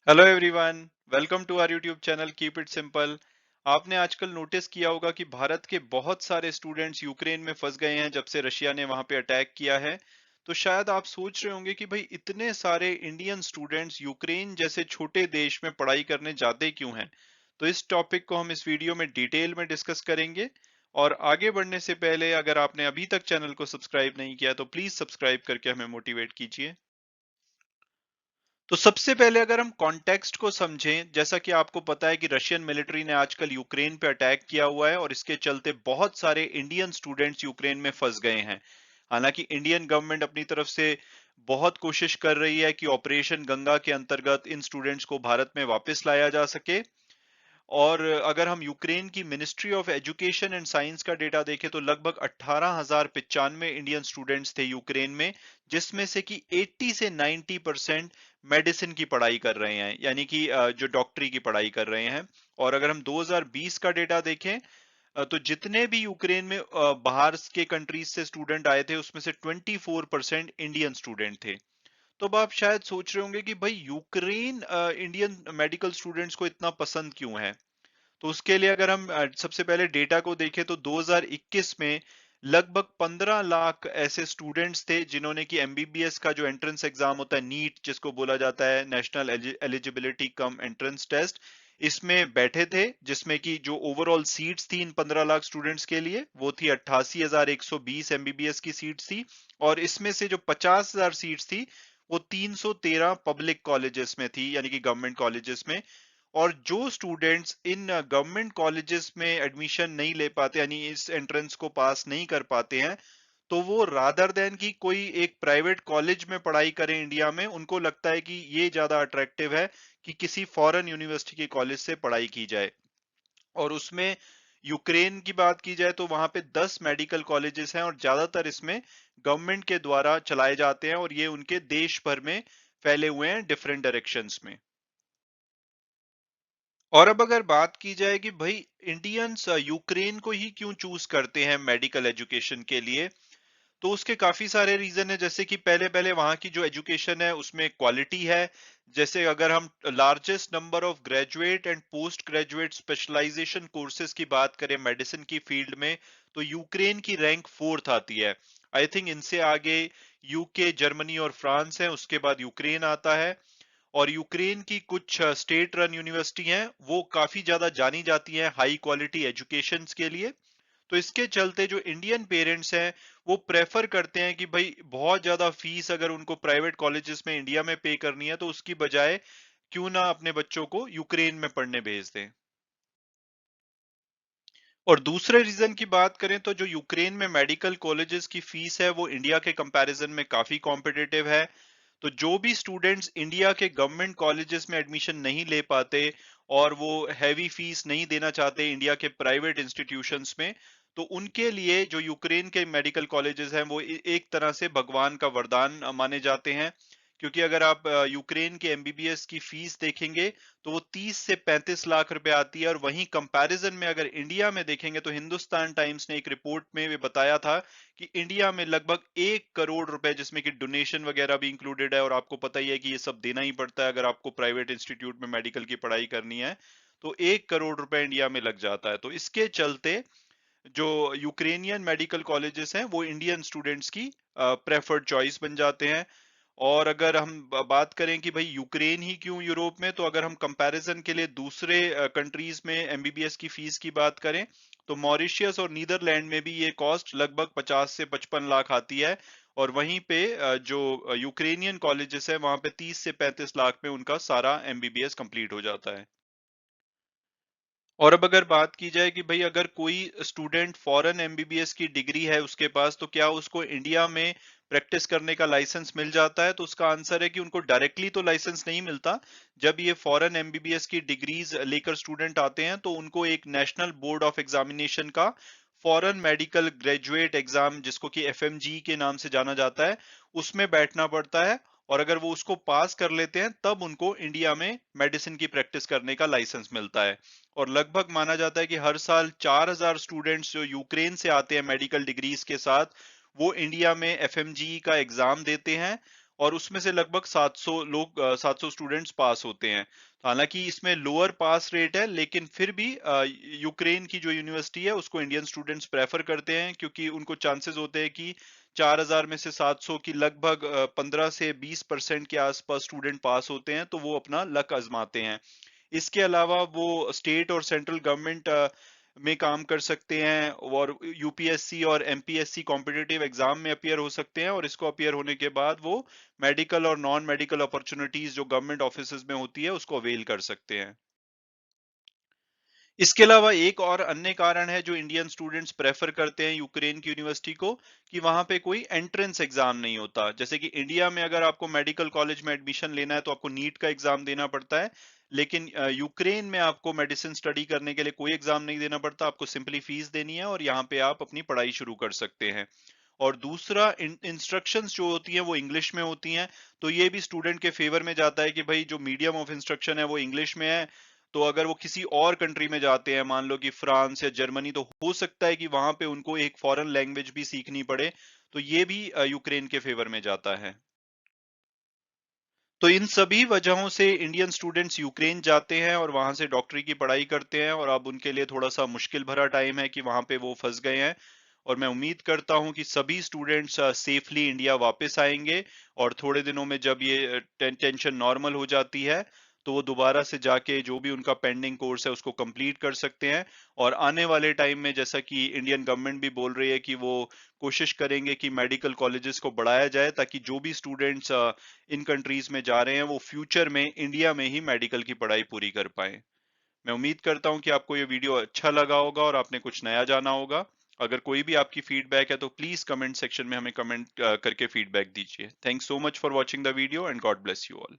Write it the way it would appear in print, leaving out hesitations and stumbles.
Hello everyone, welcome to our YouTube channel keep it simple. आपने आजकल notice किया होगा कि भारत के बहुत सारे स्टूडेंट्स यूक्रेन में फंस गए हैं जब से रशिया ने वहां पे अटैक किया है। तो शायद आप सोच रहे होंगे कि भाई इतने सारे इंडियन स्टूडेंट्स यूक्रेन जैसे छोटे देश में पढ़ाई करने जाते क्यों हैं। तो इस टॉपिक को हम इस वीडियो में डिटेल में डिस्कस करेंगे। और आगे बढ़ने से पहले अगर आपने अभी तक चैनल को सब्सक्राइब नहीं किया तो प्लीज सब्सक्राइब करके हमें मोटिवेट कीजिए। तो सबसे पहले अगर हम कॉन्टेक्स्ट को समझें, जैसा कि आपको पता है कि रशियन मिलिट्री ने आजकल यूक्रेन पे अटैक किया हुआ है और इसके चलते बहुत सारे इंडियन स्टूडेंट्स यूक्रेन में फंस गए हैं। हालांकि इंडियन गवर्नमेंट अपनी तरफ से बहुत कोशिश कर रही है कि ऑपरेशन गंगा के अंतर्गत इन स्टूडेंट्स को भारत में वापस लाया जा सके। और अगर हम यूक्रेन की ministry of education and science का डेटा देखें तो लगभग 18,095 इंडियन स्टूडेंट्स थे यूक्रेन में, जिसमें से कि 80 से 90% मेडिसिन की पढ़ाई कर रहे हैं, यानी कि जो डॉक्टरी की पढ़ाई कर रहे हैं। और अगर हम 2020 का डेटा देखें तो जितने भी यूक्रेन में बाहर के कंट्रीज से स्टूडेंट आए थे उसमें से 24% इंडियन स्टूडेंट थे। तो अब आप शायद सोच रहे होंगे कि भाई यूक्रेन इंडियन मेडिकल स्टूडेंट्स को इतना पसंद क्यों है। तो उसके लिए अगर हम सबसे पहले डेटा को देखें तो 2021 में लगभग 15 लाख ऐसे स्टूडेंट्स थे जिन्होंने कि एमबीबीएस का जो एंट्रेंस एग्जाम होता है, नीट जिसको बोला जाता है, national eligibility cum entrance test, इसमें बैठे थे। जिसमें कि जो ओवरऑल सीट्स थी इन 15 लाख स्टूडेंट्स के लिए वो थी 88,120 एमबीबीएस की सीट्स थी। और इसमें से जो 50,000 सीट्स थी वो 313 पब्लिक कॉलेजेस में थी, यानी कि गवर्नमेंट कॉलेजेस में। और जो स्टूडेंट्स इन गवर्नमेंट कॉलेजेस में एडमिशन नहीं ले पाते, यानी इस एंट्रेंस को पास नहीं कर पाते हैं, तो वो रादर देन कि कोई एक प्राइवेट कॉलेज में पढ़ाई करें इंडिया में, उनको लगता है कि ये ज्यादा अट्रैक्टिव है कि किसी फॉरेन यूनिवर्सिटी के कॉलेज से पढ़ाई की जाए। और उसमें यूक्रेन की बात की जाए तो वहां पे 10 मेडिकल कॉलेजेस हैं और ज्यादातर इसमें गवर्नमेंट के द्वारा चलाए जाते हैं और ये उनके देश भर में फैले हुए हैं डिफरेंट डायरेक्शंस में। और अब अगर बात की जाए कि भाई इंडियंस यूक्रेन को ही क्यों चूज करते हैं मेडिकल एजुकेशन के लिए, तो उसके काफी सारे रीजन है। जैसे कि पहले पहले वहां की जो एजुकेशन है उसमें क्वालिटी है। जैसे अगर हम largest number of graduate and post graduate specialisation courses की बात करें मेडिसिन की फील्ड में, तो यूक्रेन की रैंक 4th आती है। आई थिंक इनसे आगे यूके, जर्मनी और फ्रांस है, उसके बाद यूक्रेन आता है। और यूक्रेन की कुछ स्टेट रन यूनिवर्सिटी हैं, वो काफी ज्यादा जानी जाती हैं हाई क्वालिटी एजुकेशन के लिए। तो इसके चलते जो इंडियन पेरेंट्स हैं वो प्रेफर करते हैं कि भाई बहुत ज्यादा फीस अगर उनको प्राइवेट कॉलेजेस में इंडिया में पे करनी है तो उसकी बजाय क्यों ना अपने बच्चों को यूक्रेन में पढ़ने भेज दें। और दूसरे रीजन की बात करें तो जो यूक्रेन में मेडिकल कॉलेजेस की फीस है वो इंडिया के कंपैरिजन में काफी कॉम्पिटिटिव है। तो जो भी स्टूडेंट्स इंडिया के गवर्नमेंट कॉलेजेस में एडमिशन नहीं ले पाते और वो हैवी फीस नहीं देना चाहते इंडिया के प्राइवेट इंस्टीट्यूशंस में, तो उनके लिए जो यूक्रेन के मेडिकल कॉलेजेस हैं वो एक तरह से भगवान का वरदान माने जाते हैं। क्योंकि अगर आप यूक्रेन के एमबीबीएस की फीस देखेंगे तो वो 30 से 35 लाख रुपए आती है। और वहीं कंपैरिजन में अगर इंडिया में देखेंगे तो हिंदुस्तान टाइम्स ने एक रिपोर्ट में भी बताया था कि इंडिया में लगभग 1 करोड़ रुपए, जिसमें कि डोनेशन वगैरह भी इंक्लूडेड है, और आपको पता ही है कि ये सब देना ही पड़ता है अगर आपको प्राइवेट इंस्टीट्यूट में मेडिकल की पढ़ाई करनी है, तो 1 करोड़ रुपए इंडिया में लग जाता है। तो इसके चलते जो यूक्रेनियन मेडिकल कॉलेजेस हैं वो इंडियन स्टूडेंट्स की प्रेफर्ड चॉइस बन जाते हैं। और अगर हम बात करें कि भाई यूक्रेन ही क्यों यूरोप में, तो अगर हम कंपैरिजन के लिए दूसरे कंट्रीज में एमबीबीएस की फीस की बात करें तो मॉरिशियस और नीदरलैंड में भी ये कॉस्ट लगभग 50 से 55 लाख आती है। और वहीं पे जो यूक्रेनियन कॉलेजेस है वहां पे 30 से 35 लाख में उनका सारा एमबीबीएस कंप्लीट हो जाता है। और अब अगर बात की जाए कि भाई अगर कोई स्टूडेंट फॉरेन एमबीबीएस की डिग्री है उसके पास, तो क्या उसको इंडिया में प्रैक्टिस करने का लाइसेंस मिल जाता है, तो उसका आंसर है कि उनको डायरेक्टली तो लाइसेंस नहीं मिलता। जब ये फॉरेन एमबीबीएस की डिग्रीज लेकर स्टूडेंट आते हैं तो उनको एक नेशनल बोर्ड ऑफ एग्जामिनेशन का फॉरेन मेडिकल ग्रेजुएट एग्जाम, जिसको कि एफएमजी के नाम से जाना जाता है, उसमें बैठना पड़ता है। और अगर वो उसको पास कर लेते हैं तब उनको इंडिया में मेडिसिन की प्रैक्टिस करने का लाइसेंस मिलता है। और लगभग माना जाता है कि हर साल 4,000 स्टूडेंट्स जो यूक्रेन से आते हैं मेडिकल डिग्रीज के साथ, वो इंडिया में एफएमजी का एग्जाम देते हैं। और उसमें से लगभग 700 स्टूडेंट्स पास होते हैं। हालांकि इसमें लोअर पास रेट है, लेकिन फिर भी यूक्रेन की जो यूनिवर्सिटी है उसको इंडियन स्टूडेंट्स प्रेफर करते हैं, क्योंकि उनको चांसेस होते हैं कि 4000 में से 700 की लगभग 15 से 20% के आसपास स्टूडेंट पास होते हैं, तो वो अपना लक आजमाते हैं। इसके अलावा वो स्टेट और सेंट्रल गवर्नमेंट में काम कर सकते हैं, और यूपीएससी और एमपीएससी कॉम्पिटिटिव एग्जाम में अपीयर हो सकते हैं, और इसको अपीयर होने के बाद वो मेडिकल और नॉन मेडिकल अपॉर्चुनिटीज जो गवर्नमेंट ऑफिसेज में होती है उसको अवेल कर सकते हैं। इसके अलावा एक और अन्य कारण है जो इंडियन स्टूडेंट्स प्रेफर करते हैं यूक्रेन की यूनिवर्सिटी को, कि वहां पे कोई एंट्रेंस एग्जाम नहीं होता। जैसे कि इंडिया में अगर आपको मेडिकल कॉलेज में एडमिशन लेना है तो आपको नीट का एग्जाम देना पड़ता है, लेकिन यूक्रेन में आपको मेडिसिन स्टडी करने के लिए कोई एग्जाम नहीं देना पड़ता, आपको सिंपली फीस देनी है और यहाँ पे आप अपनी पढ़ाई शुरू कर सकते हैं। और दूसरा, इंस्ट्रक्शंस जो होती हैं वो इंग्लिश में होती हैं, तो ये भी स्टूडेंट के फेवर में जाता है कि भाई जो मीडियम ऑफ इंस्ट्रक्शन है वो इंग्लिश में है। तो अगर वो किसी और कंट्री में जाते हैं, मान लो कि फ्रांस या जर्मनी, तो हो सकता है कि वहां पे उनको एक फॉरेन लैंग्वेज भी सीखनी पड़े, तो ये भी यूक्रेन के फेवर में जाता है। तो इन सभी वजहों से इंडियन स्टूडेंट्स यूक्रेन जाते हैं और वहां से डॉक्टरी की पढ़ाई करते हैं, और अब उनके लिए थोड़ा सा मुश्किल भरा टाइम है कि वहां पे वो फंस गए हैं। और मैं उम्मीद करता हूं कि सभी स्टूडेंट्स सेफली इंडिया वापस आएंगे, और थोड़े दिनों में जब ये टेंशन नॉर्मल हो जाती है, तो वो दोबारा से जाके जो भी उनका पेंडिंग कोर्स है उसको कंप्लीट कर सकते हैं। और आने वाले टाइम में, जैसा कि इंडियन गवर्नमेंट भी बोल रही है कि वो कोशिश करेंगे कि मेडिकल कॉलेजेस को बढ़ाया जाए, ताकि जो भी स्टूडेंट्स इन कंट्रीज में जा रहे हैं वो फ्यूचर में इंडिया में ही मेडिकल की पढ़ाई पूरी कर पाए। मैं उम्मीद करता हूं कि आपको ये वीडियो अच्छा लगा होगा और आपने कुछ नया जाना होगा। अगर कोई भी आपकी फीडबैक है तो प्लीज कमेंट सेक्शन में हमें कमेंट करके फीडबैक दीजिए। Thanks so much for watching the video, and God bless you all.